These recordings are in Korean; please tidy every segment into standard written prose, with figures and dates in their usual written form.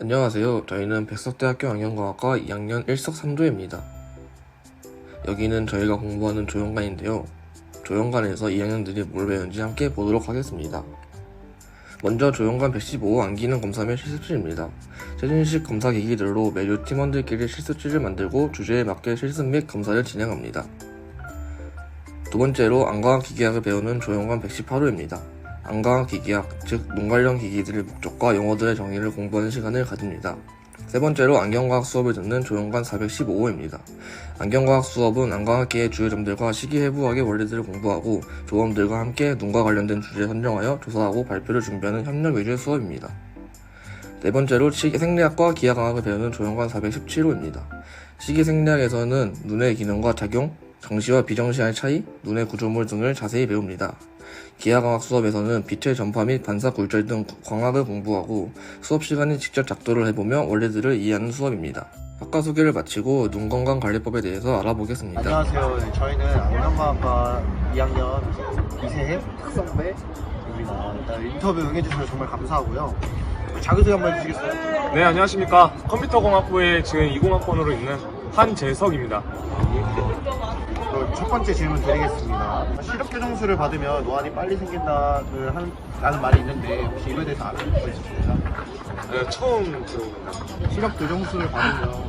안녕하세요. 저희는 백석대학교 안경과학과 2학년 1석 3조입니다. 여기는 저희가 공부하는 조형관인데요. 조형관에서 2학년들이 뭘 배우는지 함께 보도록 하겠습니다. 먼저 조형관 115 안기능 검사 및 실습실입니다. 최신식 검사 기기들로 매주 팀원들끼리 실습실을 만들고 주제에 맞게 실습 및 검사를 진행합니다. 두 번째로 안과학 기계학을 배우는 조형관 118호입니다. 안과학 기계학, 즉 눈 관련 기기들의 목적과 용어들의 정의를 공부하는 시간을 가집니다. 세 번째로 안경과학 수업을 듣는 조형관 415호입니다. 안경과학 수업은 안과학계의 주요 점들과 시기해부학의 원리들을 공부하고 조원들과 함께 눈과 관련된 주제를 선정하여 조사하고 발표를 준비하는 협력 위주의 수업입니다. 네 번째로 시기생리학과 기하광학을 배우는 조형관 417호입니다. 시기생리학에서는 눈의 기능과 작용, 정시와 비정시의 차이, 눈의 구조물 등을 자세히 배웁니다. 기하광학 수업에서는 빛의 전파 및 반사 굴절 등 광학을 공부하고 수업 시간에 직접 작도를 해보며 원리들을 이해하는 수업입니다. 학과 소개를 마치고 눈건강관리법에 대해서 알아보겠습니다. 안녕하세요. 저희는 안경과학과 2학년 이세혜 특성배입니다. 일단 인터뷰 응해주셔서 정말 감사하고요. 자기소개 한번 해주시겠어요? 네, 안녕하십니까. 컴퓨터공학부에 지금 20학번으로 있는 한재석입니다. 첫 번째 질문 드리겠습니다. 시력 교정술을 받으면 노안이 빨리 생긴다는 말이 있는데 혹시 이거에 대해서 아는 거 있으십니까? 네, 처음 들어봅니다. 시력 교정술을 받으면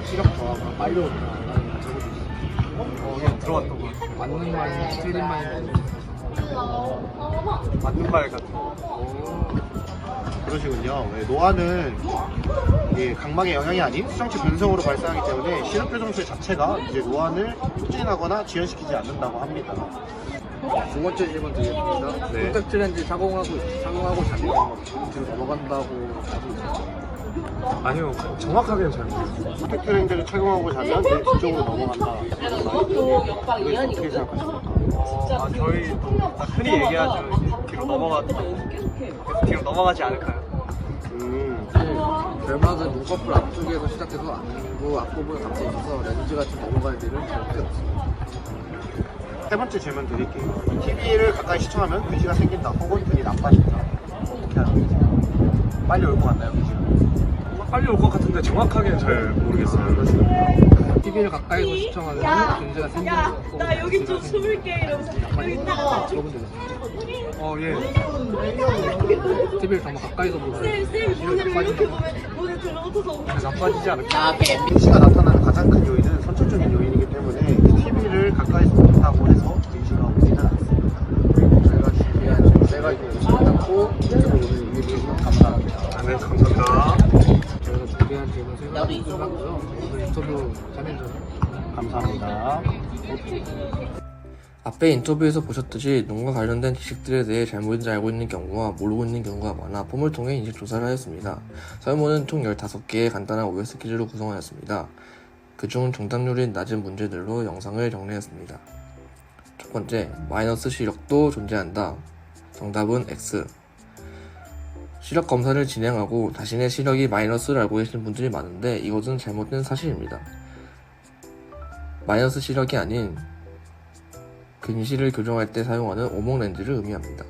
시력 저하가 빨리 온다는 질문이 있어요. 그냥 들어왔던 거 같아요. 맞는 말인지 틀린 말인지 맞는 말 같은 거. 그러시군요. 노안은 각막의 영향이 아닌 수정체 변성으로 발생하기 때문에 시력 교정술 자체가 이제 노안을 촉진하거나 지연시키지 않는다고 합니다. 두 번째 질문 드리겠습니다. 네. 콘택트 렌즈 착용하고 자면 뒤로 넘어간다고 하고 있어요. 아니요, 정확하게는 잘 모르겠어요. 콘택트 렌즈를 착용하고 자면 뇌 뒤쪽으로 넘어간다. 이거 어떻게 생각하십니까? 저희 흔히 얘기하죠. 뒤로 넘어가지 않을까요? 결막은 눈꺼풀 앞쪽에서 시작해서 앞부분에 감싸 있어서 렌즈가 좀 넘어가는 일은 절대 없습니다. 세 번째 질문 드릴게요. TV를 가까이 시청하면 글씨가 생긴다 혹은 눈이 나빠진다. 어떻게 하는 거죠? 빨리 올 것 같나요, 글씨가? 빨리 올 것 같은데 정확하게는 잘 모르겠어요. TV를 가까이서 시청하면 렌즈가 생기는 거 같고 나 여기 좀 숨을게 이러면서 여기 있다가 들어본 적 있어요. 예. TV를 정말 가까이서 보면 쌤 문을 이렇게 보면 문에 들어붙어서 나빠지지 않을까? 글씨가 나타나는 가장 큰 요인은 선천적인 요인이기 때문에 TV를 가까이서 본다고 해서 글씨가 오지는 않습니다. 저희가 준비한 지금 세 가지 않고 유튜브 오늘 이해주셔서 감사합니다. 네, 감사합니다. 저희가 준비한 질문 세 가지 하고요. 오늘 인터뷰 참여해주셔서 감사합니다. 앞에 인터뷰에서 보셨듯이 눈과 관련된 지식들에 대해 잘못 알고 있는 경우와 모르고 있는 경우가 많아 폼을 통해 인식 조사를 하였습니다. 설문은 총 15개의 간단한 OS 퀴즈로 구성하였습니다. 그중 정답률이 낮은 문제들로 영상을 정리했습니다. 첫 번째, 마이너스 시력도 존재한다. 정답은 X. 시력 검사를 진행하고 자신의 시력이 마이너스를 알고 계시는 분들이 많은데 이것은 잘못된 사실입니다. 마이너스 시력이 아닌 근시를 교정할 때 사용하는 오목 렌즈를 의미합니다.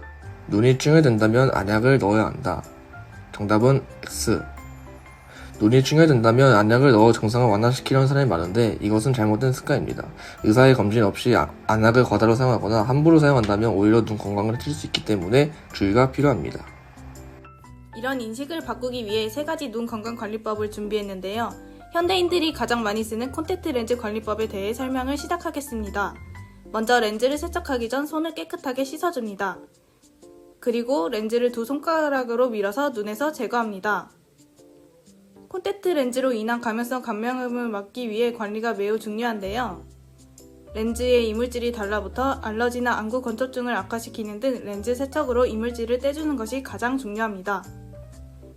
눈이 충혈된다면 안약을 넣어야 한다. 정답은 X. 눈이 충혈된다면 안약을 넣어 증상을 완화시키려는 사람이 많은데 이것은 잘못된 습관입니다. 의사의 검진 없이 안약을 과다로 사용하거나 함부로 사용한다면 오히려 눈 건강을 해칠 수 있기 때문에 주의가 필요합니다. 이런 인식을 바꾸기 위해 세 가지 눈 건강 관리법을 준비했는데요. 현대인들이 가장 많이 쓰는 콘택트 렌즈 관리법에 대해 설명을 시작하겠습니다. 먼저 렌즈를 세척하기 전 손을 깨끗하게 씻어줍니다. 그리고 렌즈를 두 손가락으로 밀어서 눈에서 제거합니다. 콘택트 렌즈로 인한 감염성 감염을 막기 위해 관리가 매우 중요한데요. 렌즈에 이물질이 달라붙어 알러지나 안구 건조증을 악화시키는 등 렌즈 세척으로 이물질을 떼주는 것이 가장 중요합니다.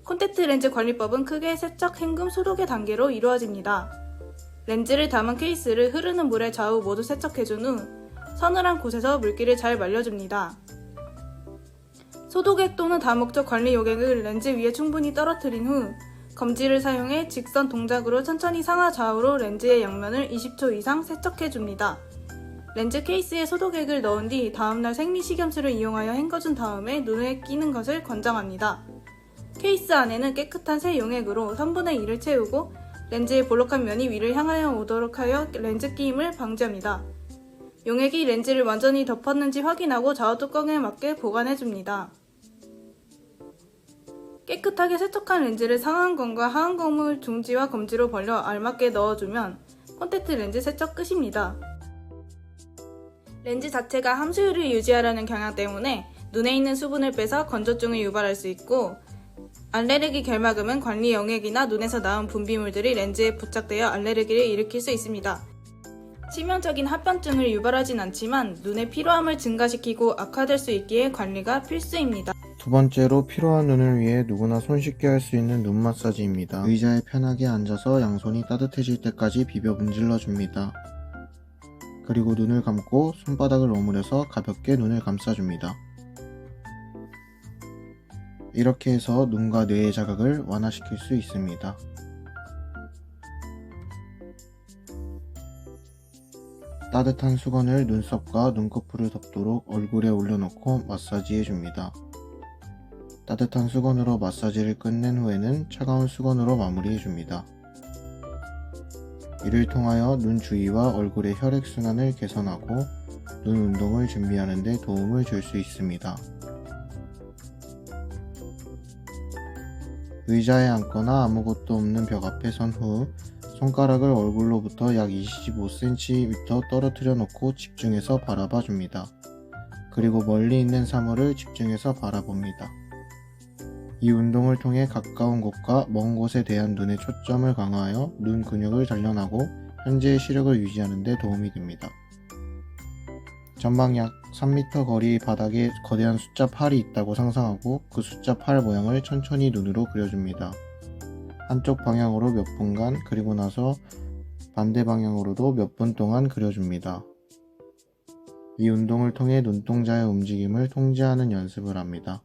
콘택트 렌즈 관리법은 크게 세척, 헹굼, 소독의 단계로 이루어집니다. 렌즈를 담은 케이스를 흐르는 물에 좌우 모두 세척해준 후 서늘한 곳에서 물기를 잘 말려줍니다. 소독액 또는 다목적 관리 요객을 렌즈 위에 충분히 떨어뜨린 후 검지를 사용해 직선 동작으로 천천히 상하 좌우로 렌즈의 양면을 20초 이상 세척해줍니다. 렌즈 케이스에 소독액을 넣은 뒤 다음날 생리식염수를 이용하여 헹궈준 다음에 눈에 끼는 것을 권장합니다. 케이스 안에는 깨끗한 새 용액으로 3분의 2를 채우고 렌즈의 볼록한 면이 위를 향하여 오도록 하여 렌즈 끼임을 방지합니다. 용액이 렌즈를 완전히 덮었는지 확인하고 좌우 뚜껑에 맞게 보관해줍니다. 깨끗하게 세척한 렌즈를 상안검과 하안검을 중지와 검지로 벌려 알맞게 넣어주면 콘택트 렌즈 세척 끝입니다. 렌즈 자체가 함수율을 유지하려는 경향 때문에 눈에 있는 수분을 빼서 건조증을 유발할 수 있고, 알레르기 결막음은 관리 영역이나 눈에서 나온 분비물들이 렌즈에 부착되어 알레르기를 일으킬 수 있습니다. 치명적인 합병증을 유발하진 않지만 눈의 피로함을 증가시키고 악화될 수 있기에 관리가 필수입니다. 두 번째로 피로한 눈을 위해 누구나 손쉽게 할 수 있는 눈 마사지입니다. 의자에 편하게 앉아서 양손이 따뜻해질 때까지 비벼 문질러 줍니다. 그리고 눈을 감고 손바닥을 오므려서 가볍게 눈을 감싸줍니다. 이렇게 해서 눈과 뇌의 자극을 완화시킬 수 있습니다. 따뜻한 수건을 눈썹과 눈꺼풀을 덮도록 얼굴에 올려놓고 마사지해줍니다. 따뜻한 수건으로 마사지를 끝낸 후에는 차가운 수건으로 마무리해줍니다. 이를 통하여 눈 주위와 얼굴의 혈액순환을 개선하고 눈 운동을 준비하는 데 도움을 줄 수 있습니다. 의자에 앉거나 아무것도 없는 벽 앞에 선 후 손가락을 얼굴로부터 약 25cm 떨어뜨려 놓고 집중해서 바라봐 줍니다. 그리고 멀리 있는 사물을 집중해서 바라봅니다. 이 운동을 통해 가까운 곳과 먼 곳에 대한 눈의 초점을 강화하여 눈 근육을 단련하고 현재의 시력을 유지하는 데 도움이 됩니다. 전방 약 3m 거리 바닥에 거대한 숫자 8이 있다고 상상하고 그 숫자 8 모양을 천천히 눈으로 그려줍니다. 한쪽 방향으로 몇 분간, 그리고 나서 반대 방향으로도 몇 분 동안 그려줍니다. 이 운동을 통해 눈동자의 움직임을 통제하는 연습을 합니다.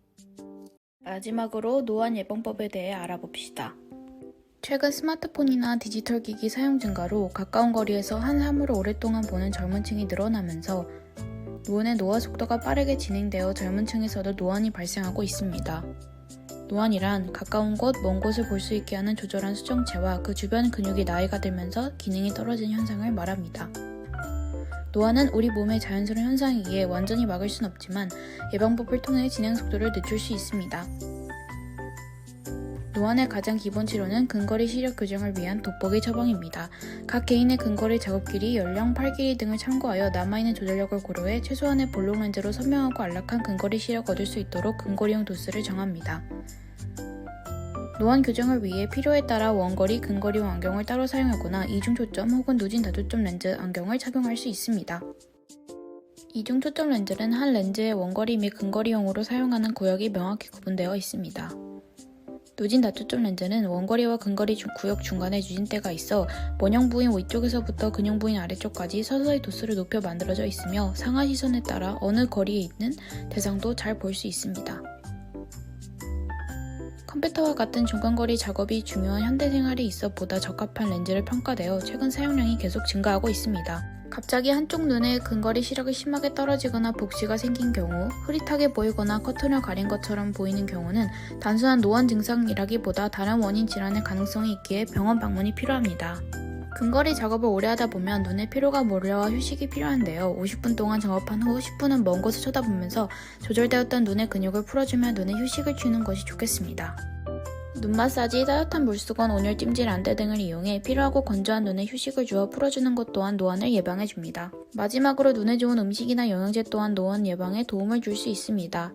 마지막으로 노안 예방법에 대해 알아봅시다. 최근 스마트폰이나 디지털 기기 사용 증가로 가까운 거리에서 한 사물을 오랫동안 보는 젊은 층이 늘어나면서 눈의 노화 속도가 빠르게 진행되어 젊은 층에서도 노안이 발생하고 있습니다. 노안이란 가까운 곳, 먼 곳을 볼 수 있게 하는 조절한 수정체와 그 주변 근육이 나이가 들면서 기능이 떨어지는 현상을 말합니다. 노안은 우리 몸의 자연스러운 현상이기에 완전히 막을 순 없지만 예방법을 통해 진행 속도를 늦출 수 있습니다. 노안의 가장 기본 치료는 근거리 시력 교정을 위한 돋보기 처방입니다. 각 개인의 근거리 작업 길이, 연령, 팔 길이 등을 참고하여 남아있는 조절력을 고려해 최소한의 볼록 렌즈로 선명하고 안락한 근거리 시력 얻을 수 있도록 근거리용 도수를 정합니다. 노안 교정을 위해 필요에 따라 원거리, 근거리용 안경을 따로 사용하거나 이중 초점 혹은 누진 다초점 렌즈 안경을 착용할 수 있습니다. 이중 초점 렌즈는 한 렌즈의 원거리 및 근거리용으로 사용하는 구역이 명확히 구분되어 있습니다. 누진 다초점 렌즈는 원거리와 근거리 구역 중간에 누진대가 있어 원형 부인 위쪽에서부터 근형 부인 아래쪽까지 서서히 도수를 높여 만들어져 있으며 상하 시선에 따라 어느 거리에 있는 대상도 잘 볼 수 있습니다. 컴퓨터와 같은 중간거리 작업이 중요한 현대생활에 있어 보다 적합한 렌즈를 평가되어 최근 사용량이 계속 증가하고 있습니다. 갑자기 한쪽 눈의 근거리 시력이 심하게 떨어지거나 복시가 생긴 경우, 흐릿하게 보이거나 커튼을 가린 것처럼 보이는 경우는 단순한 노안 증상이라기보다 다른 원인 질환의 가능성이 있기에 병원 방문이 필요합니다. 근거리 작업을 오래 하다 보면 눈에 피로가 몰려와 휴식이 필요한데요. 50분 동안 작업한 후 10분은 먼 곳을 쳐다보면서 조절되었던 눈의 근육을 풀어주며 눈에 휴식을 취하는 것이 좋겠습니다. 눈 마사지, 따뜻한 물수건, 온열 찜질, 안대 등을 이용해 피로하고 건조한 눈에 휴식을 주어 풀어주는 것 또한 노안을 예방해줍니다. 마지막으로 눈에 좋은 음식이나 영양제 또한 노안 예방에 도움을 줄 수 있습니다.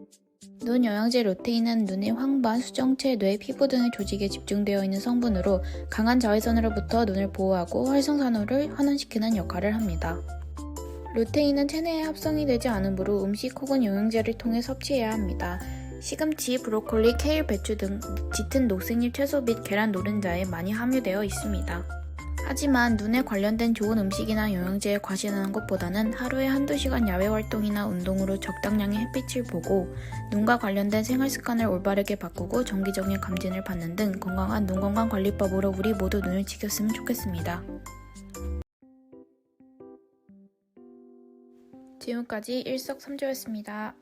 눈 영양제 루테인은 눈의 황반, 수정체, 뇌, 피부 등의 조직에 집중되어 있는 성분으로 강한 자외선으로부터 눈을 보호하고 활성산소를 환원시키는 역할을 합니다. 루테인은 체내에 합성이 되지 않으므로 음식 혹은 영양제를 통해 섭취해야 합니다. 시금치, 브로콜리, 케일, 배추 등 짙은 녹색잎 채소 및 계란 노른자에 많이 함유되어 있습니다. 하지만 눈에 관련된 좋은 음식이나 영양제에 과신하는 것보다는 하루에 한두 시간 야외 활동이나 운동으로 적당량의 햇빛을 보고 눈과 관련된 생활 습관을 올바르게 바꾸고 정기적인 감진을 받는 등 건강한 눈 건강 관리법으로 우리 모두 눈을 지켰으면 좋겠습니다. 지금까지 일석삼조였습니다.